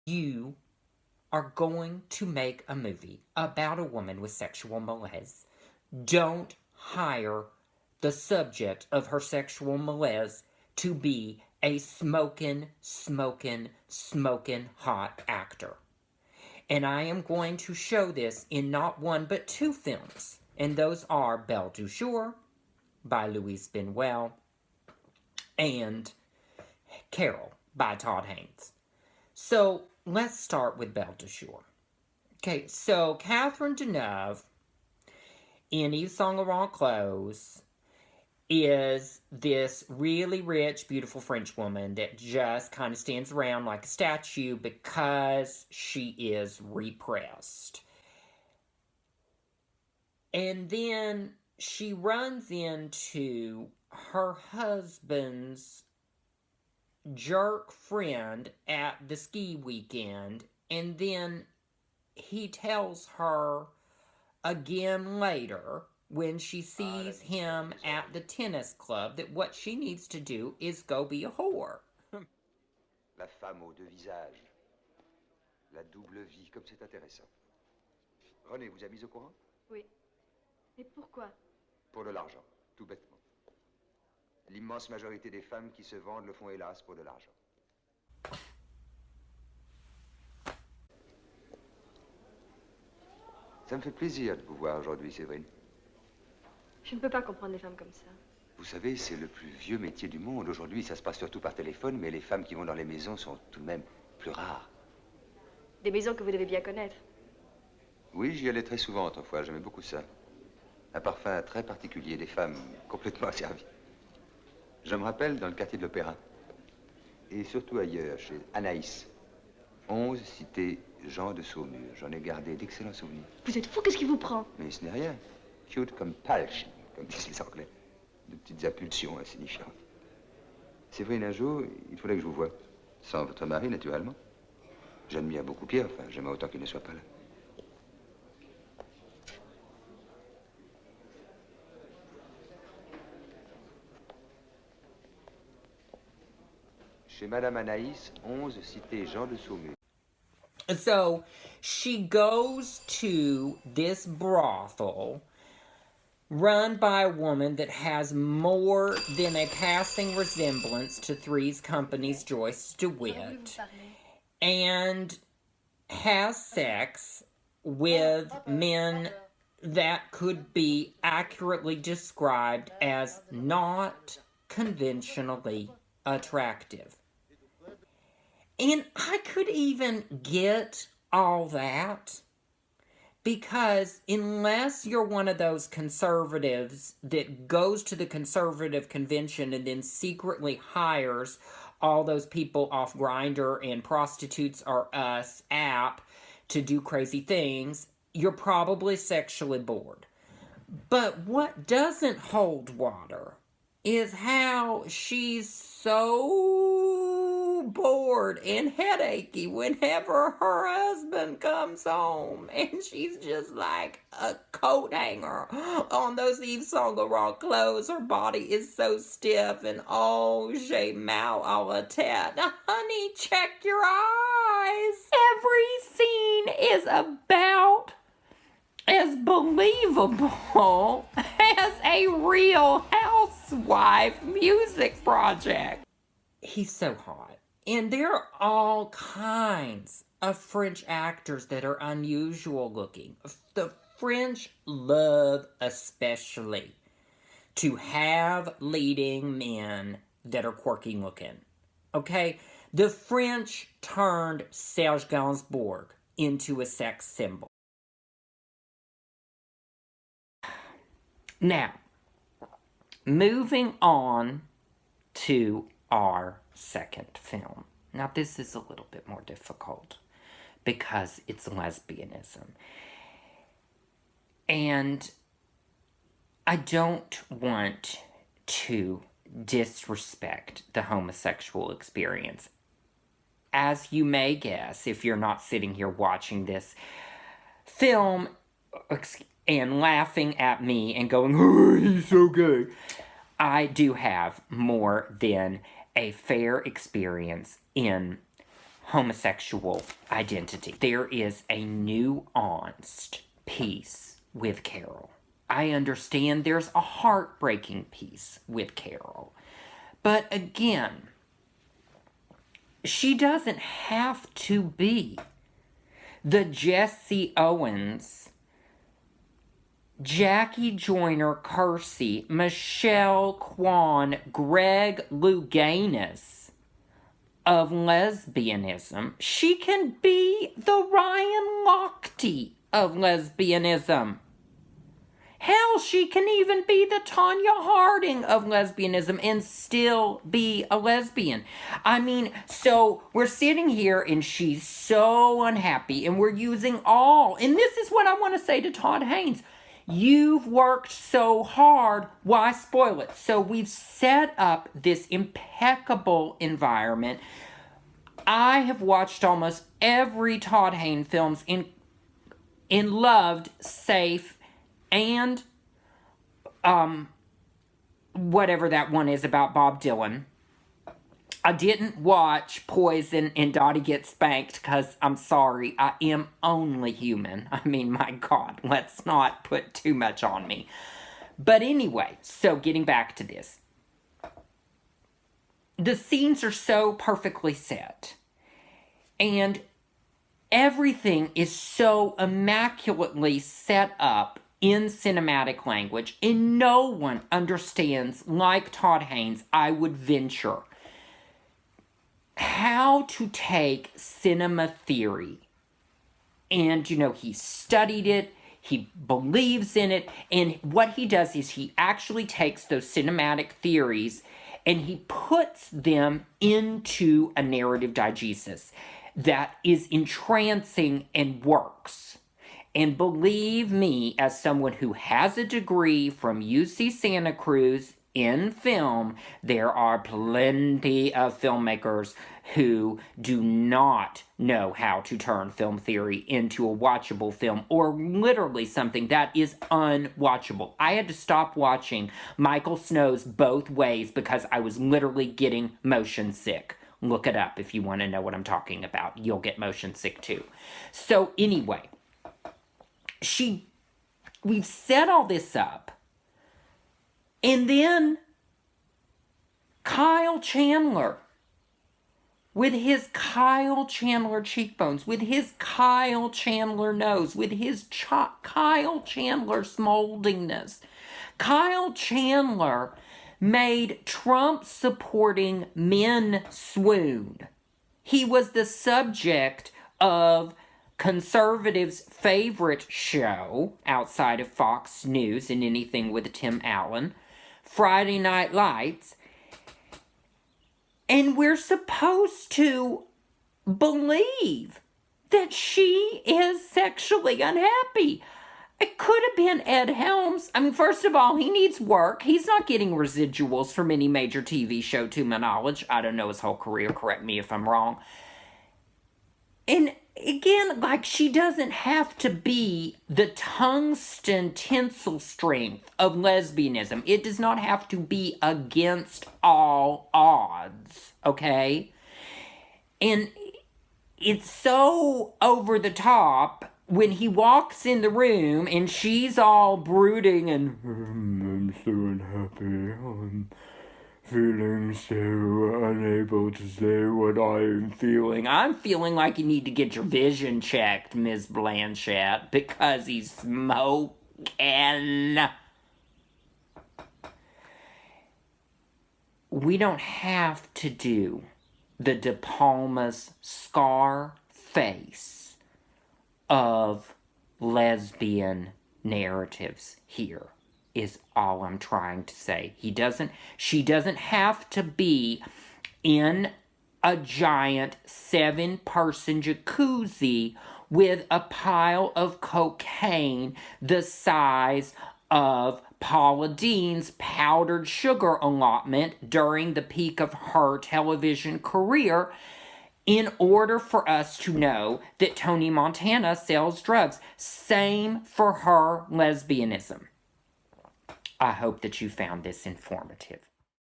you are going to make a movie about a woman with sexual malaise, don't hire the subject of her sexual malaise to be a smoking hot actor. And I am going to show this in not one but two films. And those are Belle du Jour by Louise Bunuel and Carol by Todd Haynes. So let's start with Belle du Jour. Okay, so Catherine Deneuve in Yves Saint Laurent clothes is this really rich, beautiful French woman that just kind of stands around like a statue because she is repressed. And then she runs into her husband's jerk friend at the ski weekend, and then he tells her again later when she sees him at the tennis club that what she needs to do is go be a whore. La femme aux deux visages. La double vie, comme c'est intéressant. René vous a mis au courant? Oui. Et pourquoi? Pour de l'argent, tout bêtement. L'immense majorité des femmes qui se vendent le font hélas pour de l'argent. Ça me fait plaisir de vous voir aujourd'hui, Séverine. Je ne peux pas comprendre des femmes comme ça. Vous savez, c'est le plus vieux métier du monde. Aujourd'hui, ça se passe surtout par téléphone, mais les femmes qui vont dans les maisons sont tout de même plus rares. Des maisons que vous devez bien connaître. Oui, j'y allais très souvent autrefois, j'aimais beaucoup ça. Un parfum très particulier, des femmes complètement asservies. Je me rappelle dans le quartier de l'Opéra. Et surtout ailleurs, chez Anaïs. 11 cité Jean de Saumur. J'en ai gardé d'excellents souvenirs. Vous êtes fou, qu'est-ce qui vous prend? Mais ce n'est rien. Cute comme Palch, comme disent les Anglais. De petites impulsions insignifiantes. Séverine, un jour, il faudrait que je vous voie. Sans votre mari, naturellement. J'admire beaucoup Pierre, enfin, j'aimerais autant qu'il ne soit pas là. Chez Madame Anaïs, 11 cité Jean de Saumur. So she goes to this brothel run by a woman that has more than a passing resemblance to Three's Company's Joyce DeWitt, and has sex with men that could be accurately described as not conventionally attractive. And I could even get all that, because unless you're one of those conservatives that goes to the conservative convention and then secretly hires all those people off Grindr and Prostitutes Are Us app to do crazy things, you're probably sexually bored. But what doesn't hold water is how she's so bored and headachy whenever her husband comes home, and she's just like a coat hanger on those Yves Saint Laurent clothes. Her body is so stiff, and oh, j'ai mal à la tête. Now, honey, check your eyes. Every scene is about as believable as a Real Housewife music project. He's so hot. And there are all kinds of French actors that are unusual looking. The French love especially to have leading men that are quirky looking. Okay? The French turned Serge Gainsbourg into a sex symbol. Now, moving on to our second film. Now, this is a little bit more difficult because it's lesbianism. And I don't want to disrespect the homosexual experience. As you may guess, if you're not sitting here watching this film and laughing at me and going, oh, he's so gay, I do have more than a fair experience in homosexual identity. There is a nuanced piece with Carol. I understand there's a heartbreaking piece with Carol. But again, she doesn't have to be the Jesse Owens, Jackie Joyner Kersey, Michelle Kwan, Greg Louganis of lesbianism. She can be the Ryan Lochte of lesbianism. Hell, she can even be the Tanya Harding of lesbianism and still be a lesbian. I mean, so we're sitting here and she's so unhappy and we're using all, and this is what I want to say to Todd Haynes. You've worked so hard, why spoil it? So we've set up this impeccable environment. I have watched almost every Todd Haynes films and loved Safe and whatever that one is about Bob Dylan. I didn't watch Poison and Dottie Get Spanked because, I'm sorry, I am only human. I mean, my God, let's not put too much on me. But anyway, so getting back to this. The scenes are so perfectly set. And everything is so immaculately set up in cinematic language. And no one understands, like Todd Haynes, I would venture, how to take cinema theory. And, you know, he studied it, he believes in it, and what he does is he actually takes those cinematic theories and he puts them into a narrative diegesis that is entrancing and works. And believe me, as someone who has a degree from UC Santa Cruz in film, there are plenty of filmmakers who do not know how to turn film theory into a watchable film, or literally something that is unwatchable. I had to stop watching Michael Snow's Both Ways because I was literally getting motion sick. Look it up if you want to know what I'm talking about. You'll get motion sick too. So anyway, we've set all this up. And then Kyle Chandler, with his Kyle Chandler cheekbones, with his Kyle Chandler nose, with his Kyle Chandler smoldingness. Kyle Chandler made Trump-supporting men swoon. He was the subject of conservatives' favorite show, outside of Fox News and anything with Tim Allen, Friday Night Lights. And we're supposed to believe that she is sexually unhappy. It could have been Ed Helms. I mean, first of all, he needs work. He's not getting residuals from any major TV show, to my knowledge. I don't know his whole career. Correct me if I'm wrong. And again, like, she doesn't have to be the tungsten tensile strength of lesbianism. It does not have to be against all odds, okay? And it's so over the top when he walks in the room and she's all brooding and, I'm so unhappy, I'm feeling so unable to say what I am feeling. I'm feeling like you need to get your vision checked, Ms. Blanchett, because he's smoking. We don't have to do the De Palma's scar face of lesbian narratives here, is all I'm trying to say. She doesn't have to be in a giant 7-person jacuzzi with a pile of cocaine the size of Paula Deen's powdered sugar allotment during the peak of her television career in order for us to know that Tony Montana sells drugs. Same for her lesbianism. I hope that you found this informative.